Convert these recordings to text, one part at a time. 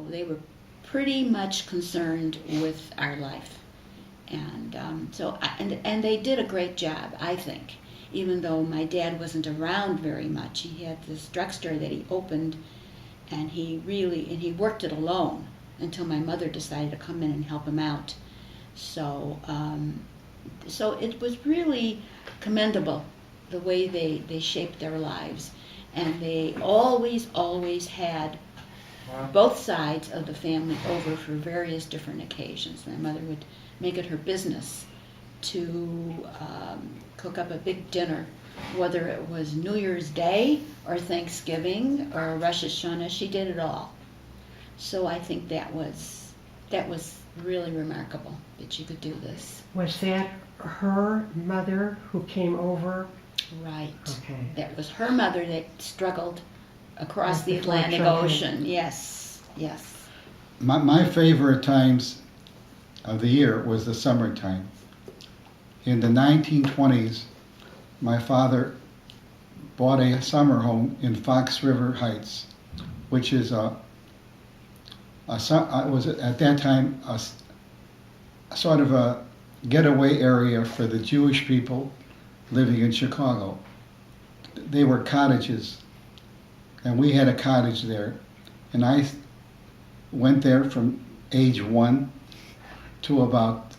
they were pretty much concerned with our life. And and they did a great job, I think. Even though my dad wasn't around very much, he had this drugstore that he opened, and he worked it alone until my mother decided to come in and help him out. So so it was really commendable the way they shaped their lives, and they always had both sides of the family over for various different occasions. My mother would make it her business to cook up a big dinner, whether it was New Year's Day or Thanksgiving or Rosh Hashanah. She did it all. So I think that was really remarkable that she could do this. Was that her mother who came over? Right. Okay. That was her mother that struggled across the Atlantic Ocean. Yes, yes. My favorite times of the year was the summertime. In the 1920s, my father bought a summer home in Fox River Heights, which is was at that time a sort of a getaway area for the Jewish people living in Chicago. They were cottages, and we had a cottage there, and I went there from age 1 to about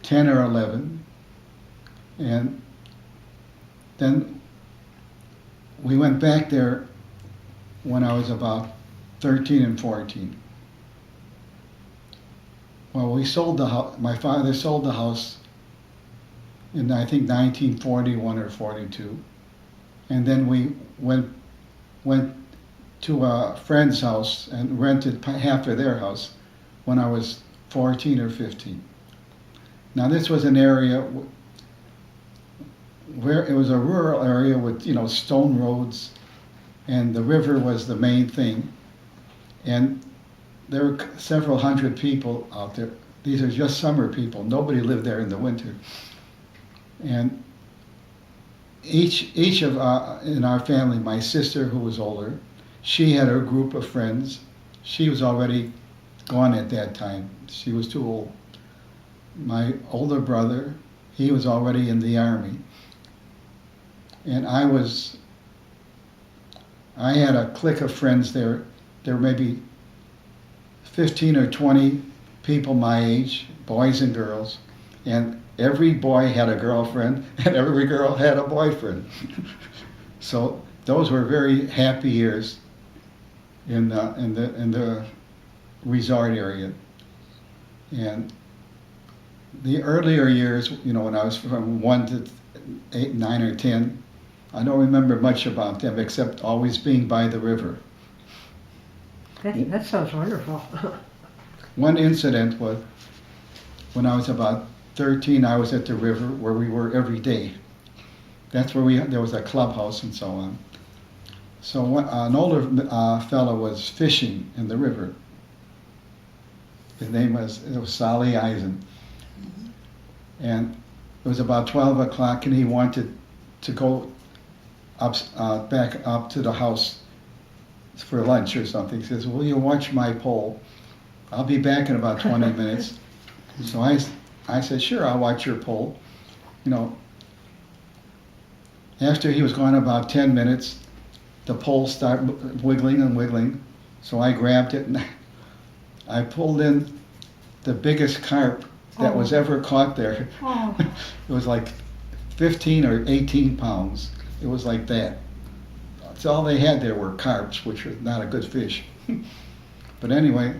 10 or 11, and then we went back there when I was about 13 and 14. Well, we sold the house. My father sold the house in, I think, 1941 or 42, and then we went to a friend's house and rented half of their house when I was 14 or 15. Now this was an area where it was a rural area with, stone roads, and the river was the main thing. And there were several hundred people out there. These are just summer people. Nobody lived there in the winter. And each of in our family, my sister who was older, she had her group of friends. She was already gone at that time. She was too old. My older brother, he was already in the army. And I had a clique of friends there. There were maybe 15 or 20 people my age, boys and girls, and every boy had a girlfriend and every girl had a boyfriend. So those were very happy years in the resort area. And the earlier years, when I was from 1 to 8, 9 or 10, I don't remember much about them except always being by the river. That sounds wonderful. One incident was when I was about 13, I was at the river where we were every day. That's where there was a clubhouse and so on. So an older fellow was fishing in the river. His name was Sally Eisen. And it was about 12 o'clock, and he wanted to go back up to the house for lunch or something. He says, "Will you watch my pole? I'll be back in about 20 minutes." So I said, "Sure, I'll watch your pole." After he was gone about 10 minutes, the pole started wiggling and wiggling. So I grabbed it and I pulled in the biggest carp that was ever caught there. Oh. It was like 15 or 18 pounds. It was like that. That's all they had there were carps, which are not a good fish. But anyway,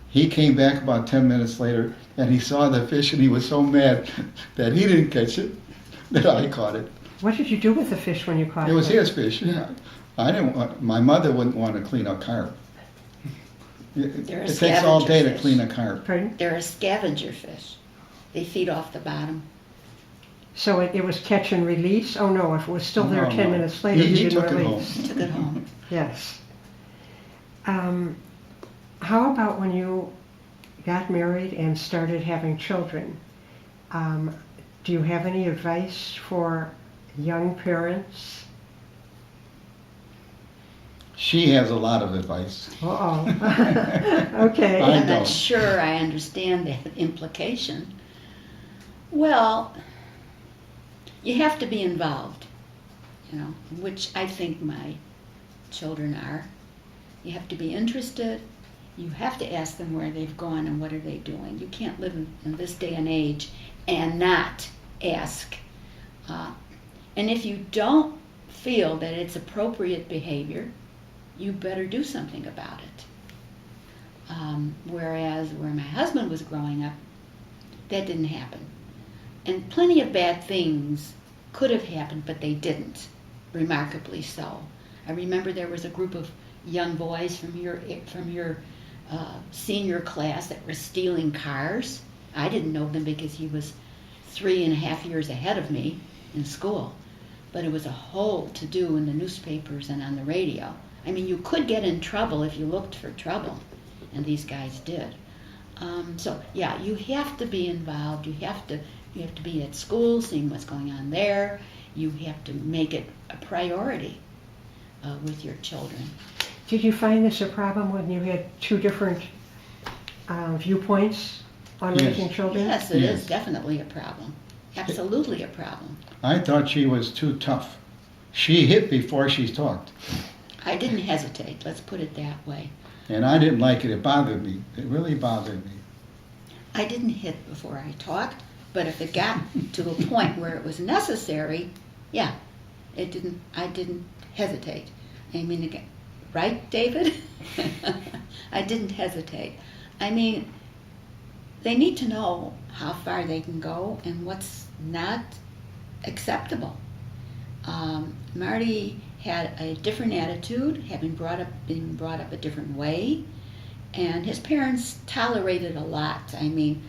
he came back about 10 minutes later and he saw the fish and he was so mad that he didn't catch it, that I caught it. What did you do with the fish when you caught it? It was his fish. Yeah. My mother wouldn't want to clean a carp. It takes all day to clean a carp. Pardon? They're a scavenger fish. They feed off the bottom. So it was catch and release? Oh no, if it was still there No, 10 no. minutes later, He you didn't took it home. release. Took it home. Yes. How about when you got married and started having children? Do you have any advice for young parents? She has a lot of advice. Uh-oh. Okay. I I'm don't. not sure I understand that implication. Well, you have to be involved, which I think my children are. You have to be interested. You have to ask them where they've gone and what are they doing. You can't live in this day and age and not ask. And if you don't feel that it's appropriate behavior, you better do something about it. Whereas where my husband was growing up, that didn't happen. And plenty of bad things could have happened, but they didn't, remarkably so. I remember there was a group of young boys from your senior class that were stealing cars. I didn't know them because he was 3.5 years ahead of me in school. But it was a whole to-do in the newspapers and on the radio. I mean, you could get in trouble if you looked for trouble, and these guys did. So yeah, you have to be involved. You have to be at school, seeing what's going on there. You have to make it a priority with your children. Did you find this a problem when you had two different viewpoints on Yes. raising children? Yes, it Yes. is definitely a problem. Absolutely a problem. I thought she was too tough. She hit before she talked. I didn't hesitate, let's put it that way. And I didn't like it. It bothered me. It really bothered me. I didn't hit before I talked, but if it got to a point where it was necessary, yeah, I didn't hesitate. I mean, again, right, David? I didn't hesitate. I mean, they need to know how far they can go and what's not acceptable. Marty had a different attitude, been brought up a different way, and his parents tolerated a lot. I mean,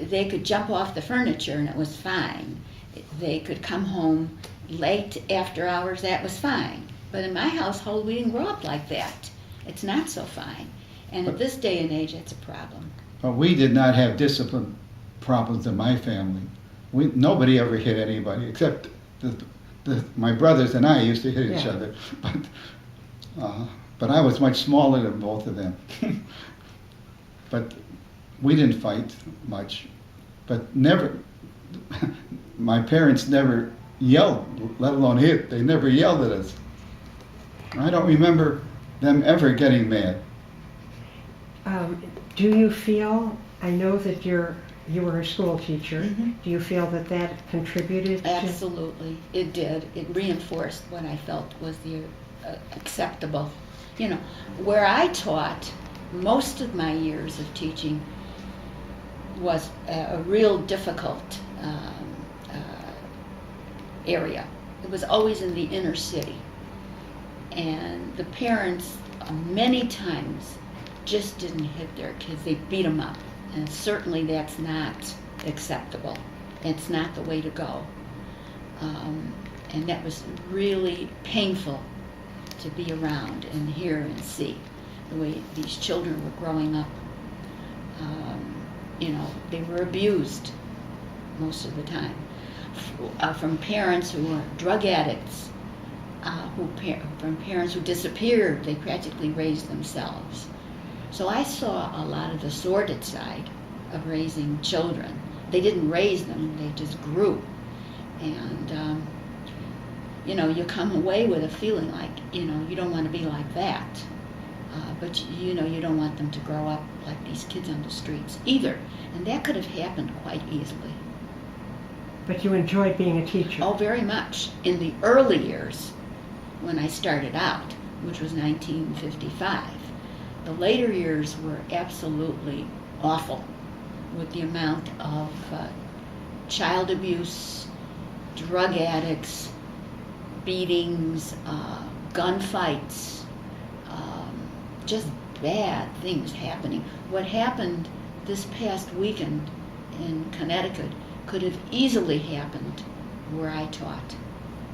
they could jump off the furniture and it was fine. They could come home late after hours, that was fine. But in my household, we didn't grow up like that. It's not so fine. And at this day and age, it's a problem. But we did not have discipline problems in my family. Nobody ever hit anybody except my brothers and I used to hit each Yeah. other. But I was much smaller than both of them. But we didn't fight much. But never, my parents never yelled, let alone hit. They never yelled at us. I don't remember them ever getting mad. Do you feel, I know that you were a school teacher, Mhm. do you feel that contributed to? Absolutely, it did. It reinforced what I felt was the acceptable. Where I taught, most of my years of teaching was a real difficult area. It was always in the inner city. And the parents, many times, just didn't hit their kids. They beat them up. And certainly that's not acceptable. It's not the way to go. And that was really painful to be around and hear and see the way these children were growing up. They were abused most of the time from parents who were drug addicts, from parents who disappeared. They practically raised themselves. So I saw a lot of the sordid side of raising children. They didn't raise them, they just grew. And, you come away with a feeling like, you don't want to be like that. But, you don't want them to grow up like these kids on the streets either. And that could have happened quite easily. But you enjoyed being a teacher. Oh, very much. In the early years, when I started out, which was 1955, the later years were absolutely awful with the amount of child abuse, drug addicts, beatings, gunfights, just bad things happening. What happened this past weekend in Connecticut could have easily happened where I taught.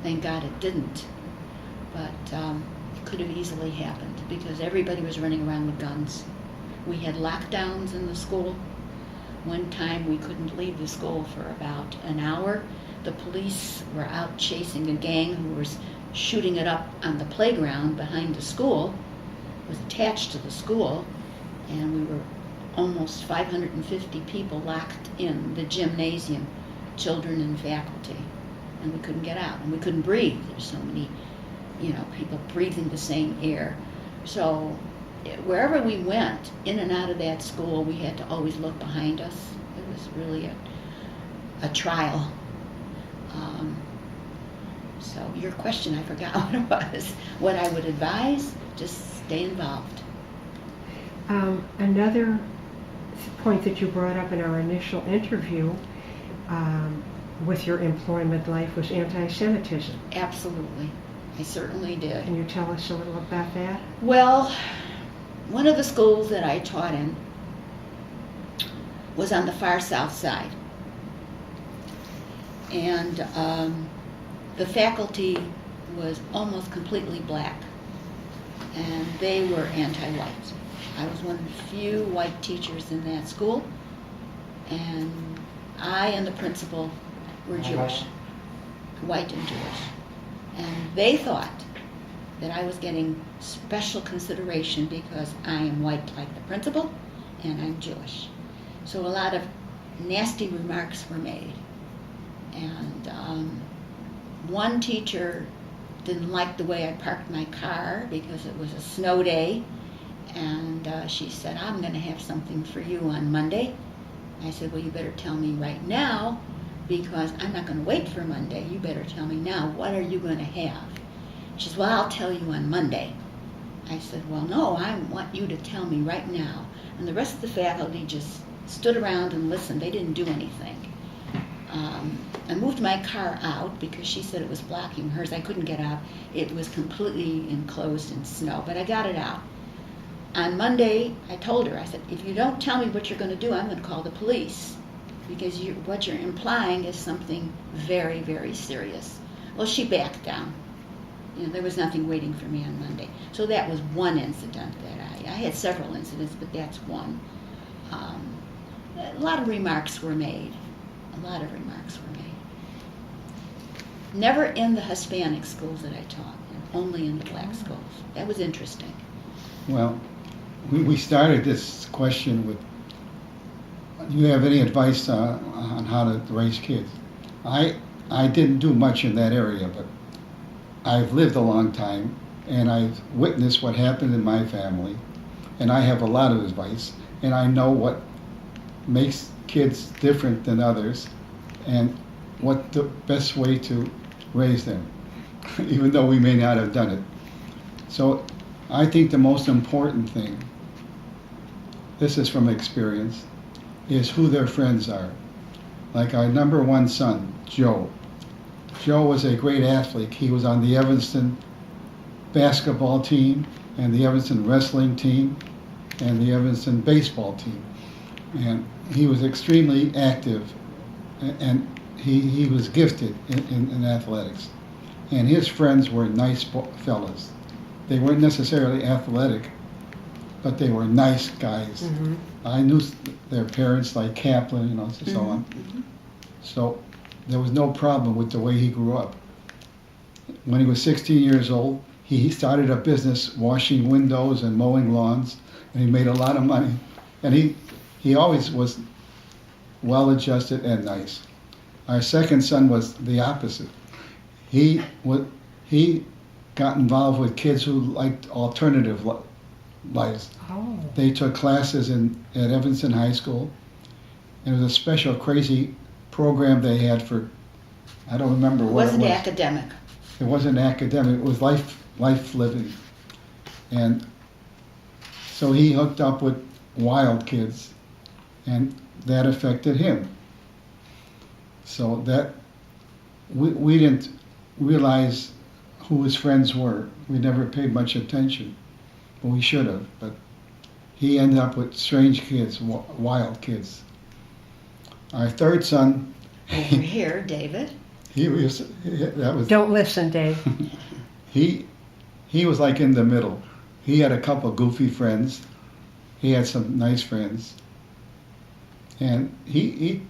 Thank God it didn't. But it could have easily happened because everybody was running around with guns. We had lockdowns in the school. One time we couldn't leave the school for about an hour. The police were out chasing a gang who was shooting it up on the playground behind the school. It was attached to the school, and we were almost 550 people locked in the gymnasium, children and faculty, and we couldn't get out, and we couldn't breathe. There's so many, people breathing the same air. So wherever we went, in and out of that school, we had to always look behind us. It was really a trial. So your question, I forgot what it was. What I would advise, just stay involved. Another point that you brought up in our initial interview with your employment life was anti-Semitism. Absolutely. I certainly did. Can you tell us a little about that? Well, one of the schools that I taught in was on the far south side. And the faculty was almost completely black. And they were anti-white. I was one of the few white teachers in that school. And I and the principal were Jewish. White and Jewish. And they thought that I was getting special consideration because I am white like the principal and I'm Jewish. So a lot of nasty remarks were made. And one teacher didn't like the way I parked my car because it was a snow day. And she said, I'm going to have something for you on Monday. I said, well, you better tell me right now because I'm not going to wait for Monday. You better tell me now. What are you going to have? She said, well, I'll tell you on Monday. I said, well, no, I want you to tell me right now. And the rest of the faculty just stood around and listened. They didn't do anything. I moved my car out because she said it was blocking hers. I couldn't get out. It was completely enclosed in snow, but I got it out. On Monday, I told her, I said, if you don't tell me what you're going to do, I'm going to call the police because what you're implying is something very, very serious. Well, she backed down. There was nothing waiting for me on Monday. So that was one incident that I had several incidents, but that's one. A lot of remarks were made. Never in the Hispanic schools that I taught, only in the black schools. That was interesting. Well, we started this question with, do you have any advice on how to raise kids? I didn't do much in that area, but I've lived a long time, and I've witnessed what happened in my family, and I have a lot of advice, and I know what makes kids different than others, and what the best way to raise them, even though we may not have done it. So I think the most important thing, this is from experience, is who their friends are. Like our number one son, Joe. Joe was a great athlete. He was on the Evanston basketball team and the Evanston wrestling team and the Evanston baseball team. And he was extremely active, and he was gifted in athletics. And his friends were nice fellas. They weren't necessarily athletic, but they were nice guys. Mm-hmm. I knew their parents like Kaplan, and so on. Mm-hmm. So there was no problem with the way he grew up. When he was 16 years old, he started a business washing windows and mowing lawns, and he made a lot of money. And he always was well-adjusted and nice. Our second son was the opposite. He got involved with kids who liked alternative lives. Oh. They took classes at Evanston High School. It was a special crazy program they had for, I don't remember what it was. It wasn't academic. It wasn't academic. It was life living. And so he hooked up with wild kids, and that affected him. So that we didn't realize who his friends were. We never paid much attention, but we should have. But he ended up with strange kids, wild kids. Our third son. Over here, David. Don't listen, Dave. He was like in the middle. He had a couple of goofy friends. He had some nice friends, and he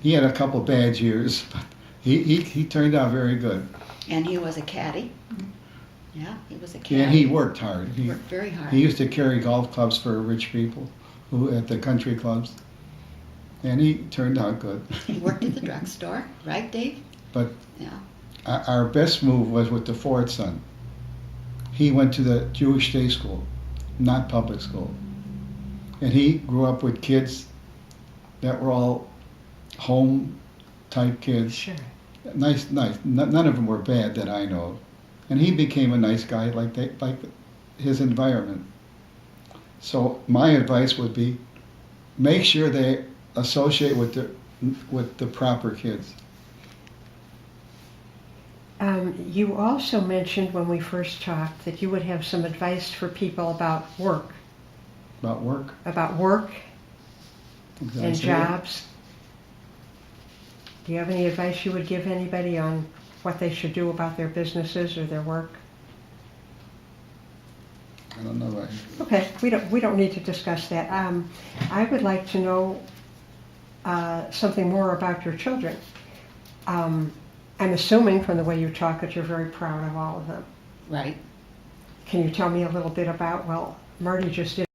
had a couple bad years, but he turned out very good. And he was a caddy. Yeah, he was a caddy. And he worked hard. He worked very hard. He used to carry golf clubs for rich people who at the country clubs. And he turned out good. He worked at the drugstore, right, Dave? But Yeah. our best move was with the fourth son. He went to the Jewish day school, not public school. And he grew up with kids that were all home type kids. Sure. Nice. None of them were bad that I know of. And he became a nice guy like his environment. So my advice would be, make sure they associate with the proper kids. You also mentioned when we first talked that you would have some advice for people about work. About work. About work Did I and say jobs. Do you have any advice you would give anybody on what they should do about their businesses or their work? it? I don't know. Okay, we don't need to discuss that. I would like to know something more about your children. I'm assuming from the way you talk that you're very proud of all of them. Right. Can you tell me a little bit about, well, Marty just did